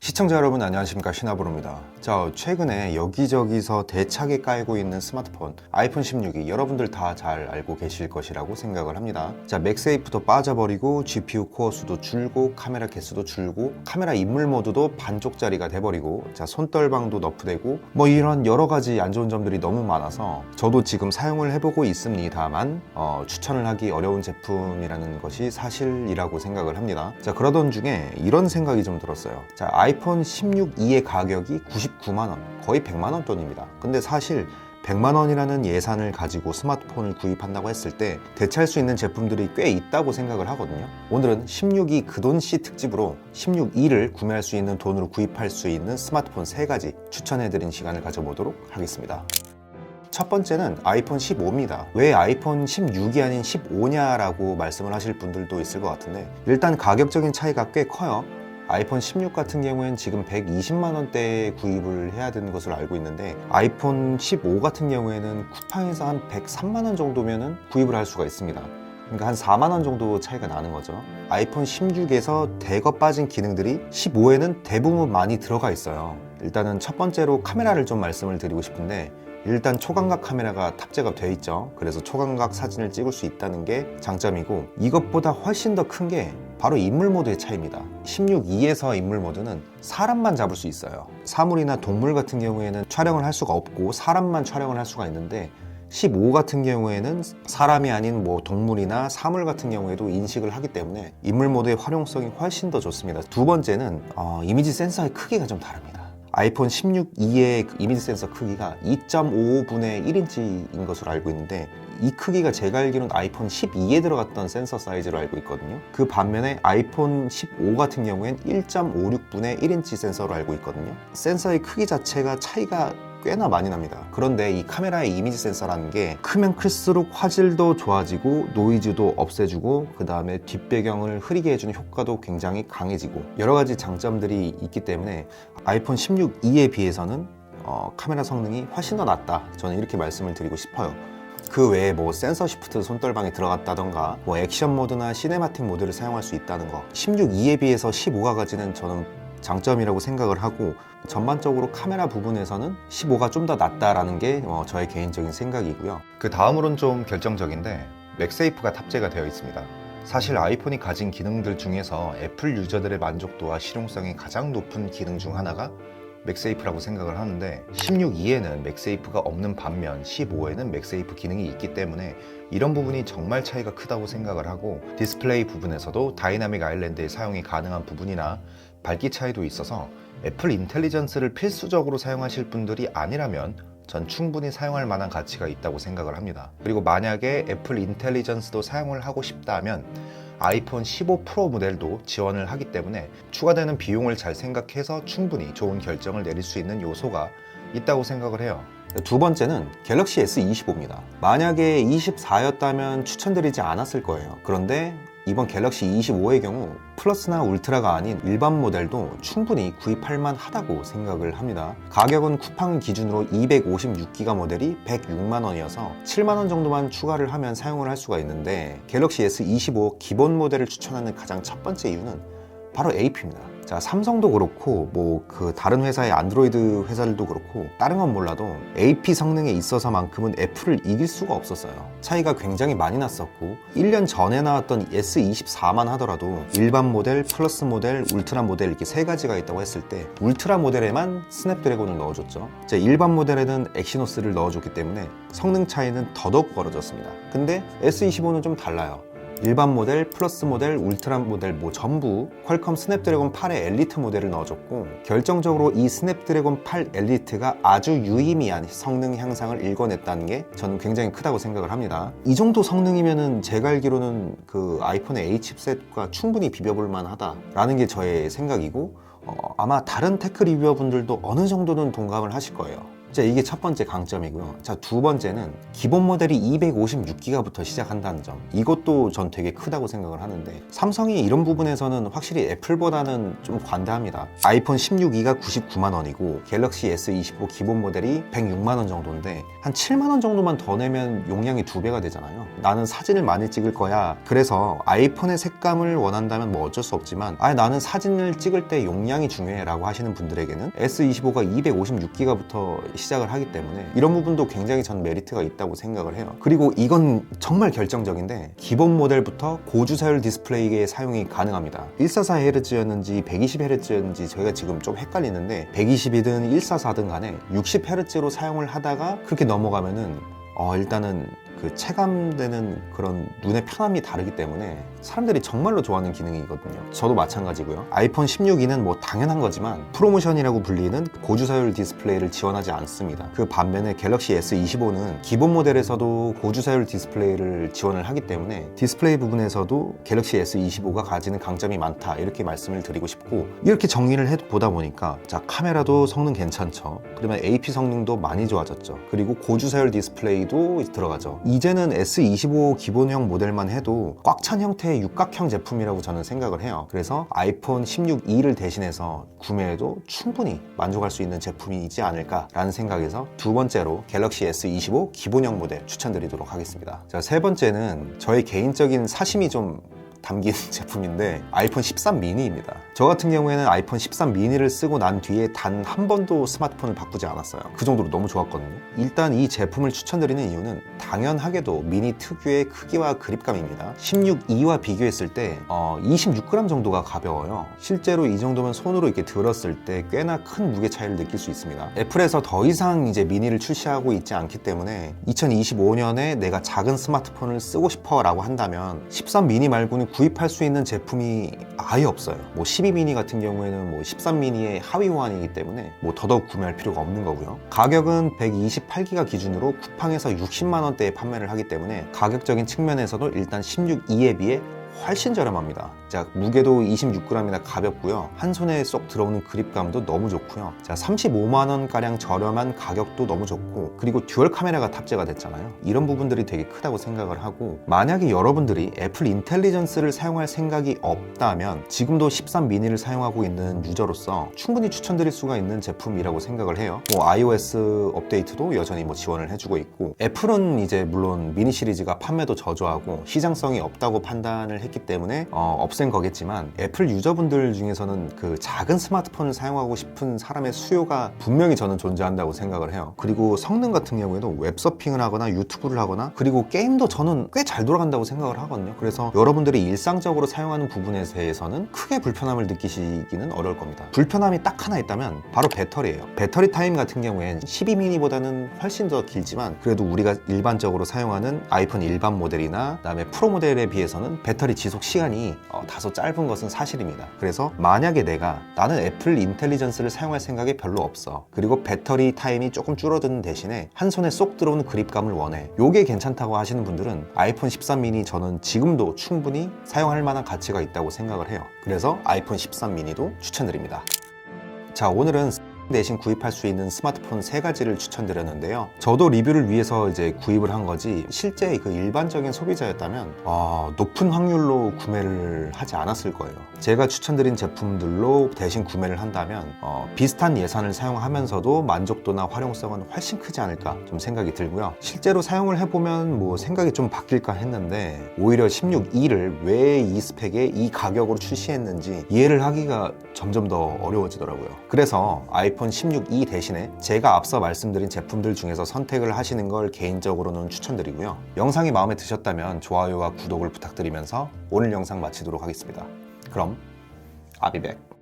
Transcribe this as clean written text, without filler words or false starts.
시청자 여러분 안녕하십니까, 신하부루입니다. 자, 최근에 여기저기서 대차게 깔고 있는 스마트폰 아이폰 16이 여러분들 다 잘 알고 계실 것이라고 생각을 합니다. 자, 맥세이프도 빠져버리고 GPU 코어 수도 줄고 카메라 개수도 줄고 카메라 인물 모드도 반쪽짜리가 돼버리고, 자, 손떨방도 너프되고 뭐 이런 여러 가지 안 좋은 점들이 너무 많아서 저도 지금 사용을 해보고 있습니다만 추천을 하기 어려운 제품이라는 것이 사실이라고 생각을 합니다. 자, 그러던 중에 이런 생각이 좀 들었어요. 자, 아이폰 16e의 가격이 99만원, 거의 100만원 돈입니다. 근데 사실 100만원이라는 예산을 가지고 스마트폰을 구입한다고 했을 때 대체할 수 있는 제품들이 꽤 있다고 생각을 하거든요. 오늘은 16e 그돈씨 특집으로 16e를 구매할 수 있는 돈으로 구입할 수 있는 스마트폰 3가지 추천해드린 시간을 가져보도록 하겠습니다. 첫 번째는 아이폰 15입니다. 왜 아이폰 16이 아닌 15냐라고 말씀을 하실 분들도 있을 것 같은데, 일단 가격적인 차이가 꽤 커요. 아이폰 16 같은 경우에는 지금 120만원대에 구입을 해야 되는 것으로 알고 있는데, 아이폰 15 같은 경우에는 쿠팡에서 한 103만원 정도면은 구입을 할 수가 있습니다. 그러니까 한 4만원 정도 차이가 나는 거죠. 아이폰 16에서 대거 빠진 기능들이 15에는 대부분 많이 들어가 있어요. 일단은 첫 번째로 카메라를 좀 말씀을 드리고 싶은데, 일단 초광각 카메라가 탑재가 되어 있죠. 그래서 초광각 사진을 찍을 수 있다는 게 장점이고, 이것보다 훨씬 더 큰 게 바로 인물 모드의 차이입니다. 16e에서 인물 모드는 사람만 잡을 수 있어요. 사물이나 동물 같은 경우에는 촬영을 할 수가 없고 사람만 촬영을 할 수가 있는데, 15 같은 경우에는 사람이 아닌 뭐 동물이나 사물 같은 경우에도 인식을 하기 때문에 인물 모드의 활용성이 훨씬 더 좋습니다. 두 번째는 이미지 센서의 크기가 좀 다릅니다. 아이폰 16e의 이미지 센서 크기가 2.55분의 1인치인 것으로 알고 있는데, 이 크기가 제가 알기로는 아이폰 12에 들어갔던 센서 사이즈로 알고 있거든요. 그 반면에 아이폰 15 같은 경우엔 1.56분의 1인치 센서로 알고 있거든요. 센서의 크기 자체가 차이가 꽤나 많이 납니다. 그런데 이 카메라의 이미지 센서라는 게 크면 클수록 화질도 좋아지고 노이즈도 없애주고, 그 다음에 뒷배경을 흐리게 해주는 효과도 굉장히 강해지고 여러 가지 장점들이 있기 때문에 아이폰 16e에 비해서는 카메라 성능이 훨씬 더 낫다, 저는 이렇게 말씀을 드리고 싶어요. 그 외에 뭐 센서 시프트 손떨방에 들어갔다던가 뭐 액션 모드나 시네마틱 모드를 사용할 수 있다는 거, 16e에 비해서 15가 가지는 저는 장점이라고 생각을 하고, 전반적으로 카메라 부분에서는 15가 좀 더 낫다라는 게 저의 개인적인 생각이고요. 그 다음으로는 좀 결정적인데, 맥세이프가 탑재가 되어 있습니다. 사실 아이폰이 가진 기능들 중에서 애플 유저들의 만족도와 실용성이 가장 높은 기능 중 하나가 맥세이프라고 생각을 하는데, 16e에는 맥세이프가 없는 반면 15에는 맥세이프 기능이 있기 때문에 이런 부분이 정말 차이가 크다고 생각을 하고, 디스플레이 부분에서도 다이나믹 아일랜드의 사용이 가능한 부분이나 밝기 차이도 있어서 애플 인텔리전스를 필수적으로 사용하실 분들이 아니라면 전 충분히 사용할 만한 가치가 있다고 생각을 합니다. 그리고 만약에 애플 인텔리전스도 사용을 하고 싶다면 아이폰 15 프로 모델도 지원을 하기 때문에 추가되는 비용을 잘 생각해서 충분히 좋은 결정을 내릴 수 있는 요소가 있다고 생각을 해요. 두 번째는 갤럭시 S25입니다. 만약에 24였다면 추천드리지 않았을 거예요. 그런데 이번 갤럭시 25의 경우 플러스나 울트라가 아닌 일반 모델도 충분히 구입할 만하다고 생각을 합니다. 가격은 쿠팡 기준으로 256기가 모델이 106만원이어서 7만원 정도만 추가를 하면 사용을 할 수가 있는데, 갤럭시 S25 기본 모델을 추천하는 가장 첫 번째 이유는 바로 AP입니다. 자, 삼성도 그렇고 그 다른 회사의 안드로이드 회사들도 그렇고 다른 건 몰라도 AP 성능에 있어서만큼은 애플을 이길 수가 없었어요. 차이가 굉장히 많이 났었고, 1년 전에 나왔던 S24만 하더라도 일반 모델, 플러스 모델, 울트라 모델 이렇게 3가지가 있다고 했을 때 울트라 모델에만 스냅드래곤을 넣어줬죠. 자, 일반 모델에는 엑시노스를 넣어줬기 때문에 성능 차이는 더더욱 벌어졌습니다. 근데 S25는 좀 달라요. 일반 모델, 플러스 모델, 울트라 모델 전부 퀄컴 스냅드래곤 8의 엘리트 모델을 넣어줬고, 결정적으로 이 스냅드래곤 8 엘리트가 아주 유의미한 성능 향상을 일궈냈다는 게 저는 굉장히 크다고 생각을 합니다. 이 정도 성능이면은 제가 알기로는 그 아이폰의 A 칩셋과 충분히 비벼볼 만하다라는 게 저의 생각이고, 아마 다른 테크 리뷰어 분들도 어느 정도는 동감을 하실 거예요. 자, 이게 첫 번째 강점이고요. 자, 두 번째는 기본 모델이 256기가부터 시작한다는 점. 이것도 전 되게 크다고 생각을 하는데 삼성이 이런 부분에서는 확실히 애플보다는 좀 관대합니다. 아이폰 16E가 99만 원이고 갤럭시 S25 기본 모델이 106만 원 정도인데 한 7만 원 정도만 더 내면 용량이 2배가 되잖아요. 나는 사진을 많이 찍을 거야. 그래서 아이폰의 색감을 원한다면 뭐 어쩔 수 없지만 나는 사진을 찍을 때 용량이 중요해 라고 하시는 분들에게는 S25가 256기가부터 시작을 하기 때문에 이런 부분도 굉장히 전 메리트가 있다고 생각을 해요. 그리고 이건 정말 결정적인데 기본 모델부터 고주사율 디스플레이의 사용이 가능합니다. 144Hz였는지 120Hz였는지 저희가 지금 좀 헷갈리는데 120이든 144든 간에 60Hz로 사용을 하다가 그렇게 넘어가면은 일단은 그 체감되는 그런 눈의 편함이 다르기 때문에 사람들이 정말로 좋아하는 기능이거든요. 저도 마찬가지고요. 아이폰 16E는 뭐 당연한 거지만 프로모션이라고 불리는 고주사율 디스플레이를 지원하지 않습니다. 그 반면에 갤럭시 S25는 기본 모델에서도 고주사율 디스플레이를 지원을 하기 때문에 디스플레이 부분에서도 갤럭시 S25가 가지는 강점이 많다 이렇게 말씀을 드리고 싶고, 이렇게 정리를 해보다 보니까 자, 카메라도 성능 괜찮죠. 그러면 AP 성능도 많이 좋아졌죠. 그리고 고주사율 디스플레이도 들어가죠. 이제는 S25 기본형 모델만 해도 꽉 찬 형태의 육각형 제품이라고 저는 생각을 해요. 그래서 아이폰 16E를 대신해서 구매해도 충분히 만족할 수 있는 제품이지 않을까라는 생각에서 두 번째로 갤럭시 S25 기본형 모델 추천드리도록 하겠습니다. 자, 세 번째는 저의 개인적인 사심이 좀 담긴 제품인데 아이폰 13 미니입니다. 저 같은 경우에는 아이폰 13 미니를 쓰고 난 뒤에 단 한 번도 스마트폰을 바꾸지 않았어요. 그 정도로 너무 좋았거든요. 일단 이 제품을 추천드리는 이유는 당연하게도 미니 특유의 크기와 그립감입니다. 16E와 비교했을 때 26g 정도가 가벼워요. 실제로 이 정도면 손으로 이렇게 들었을 때 꽤나 큰 무게 차이를 느낄 수 있습니다. 애플에서 더 이상 이제 미니를 출시하고 있지 않기 때문에 2025년에 내가 작은 스마트폰을 쓰고 싶어 라고 한다면 13 미니 말고는 구입할 수 있는 제품이 아예 없어요. 뭐 12 미니 같은 경우에는 뭐 13 미니의 하위 호환이기 때문에 뭐 더더욱 구매할 필요가 없는 거고요. 가격은 128기가 기준으로 쿠팡에서 60만 원대에 판매를 하기 때문에 가격적인 측면에서도 일단 16E에 비해 훨씬 저렴합니다. 자, 무게도 26g이나 가볍고요. 한 손에 쏙 들어오는 그립감도 너무 좋고요. 자, 35만 원가량 저렴한 가격도 너무 좋고, 그리고 듀얼 카메라가 탑재가 됐잖아요. 이런 부분들이 되게 크다고 생각을 하고, 만약에 여러분들이 애플 인텔리전스를 사용할 생각이 없다면 지금도 13 미니를 사용하고 있는 유저로서 충분히 추천드릴 수가 있는 제품이라고 생각을 해요. 뭐 iOS 업데이트도 여전히 뭐 지원을 해주고 있고, 애플은 이제 물론 미니 시리즈가 판매도 저조하고 시장성이 없다고 판단을 했기 때문에 없앤 거겠지만, 애플 유저분들 중에서는 그 작은 스마트폰을 사용하고 싶은 사람의 수요가 분명히 저는 존재한다고 생각을 해요. 그리고 성능 같은 경우에도 웹서핑을 하거나 유튜브를 하거나 그리고 게임도 저는 꽤 잘 돌아간다고 생각을 하거든요. 그래서 여러분들이 일상적으로 사용하는 부분에 대해서는 크게 불편함을 느끼시기는 어려울 겁니다. 불편함이 딱 하나 있다면 바로 배터리예요. 배터리 타임 같은 경우엔 12 미니보다는 훨씬 더 길지만 그래도 우리가 일반적으로 사용하는 아이폰 일반 모델이나 그다음에 프로 모델에 비해서는 배터리 지속 시간이 다소 짧은 것은 사실입니다. 그래서 만약에 나는 애플 인텔리전스를 사용할 생각이 별로 없어, 그리고 배터리 타임이 조금 줄어드는 대신에 한 손에 쏙 들어오는 그립감을 원해, 요게 괜찮다고 하시는 분들은 아이폰 13 미니 저는 지금도 충분히 사용할 만한 가치가 있다고 생각을 해요. 그래서 아이폰 13 미니도 추천드립니다. 자, 오늘은 대신 구입할 수 있는 스마트폰 3가지를 추천드렸는데요. 저도 리뷰를 위해서 이제 구입을 한 거지, 실제 그 일반적인 소비자였다면 높은 확률로 구매를 하지 않았을 거예요. 제가 추천드린 제품들로 대신 구매를 한다면 비슷한 예산을 사용하면서도 만족도나 활용성은 훨씬 크지 않을까 좀 생각이 들고요. 실제로 사용을 해보면 뭐 생각이 좀 바뀔까 했는데 오히려 16E를 왜 이 스펙에 이 가격으로 출시했는지 이해를 하기가 점점 더 어려워지더라고요. 그래서 아이폰 16E 대신에 제가 앞서 말씀드린 제품들 중에서 선택을 하시는 걸 개인적으로는 추천드리고요. 영상이 마음에 드셨다면 좋아요와 구독을 부탁드리면서 오늘 영상 마치도록 하겠습니다. 그럼 I'll be back.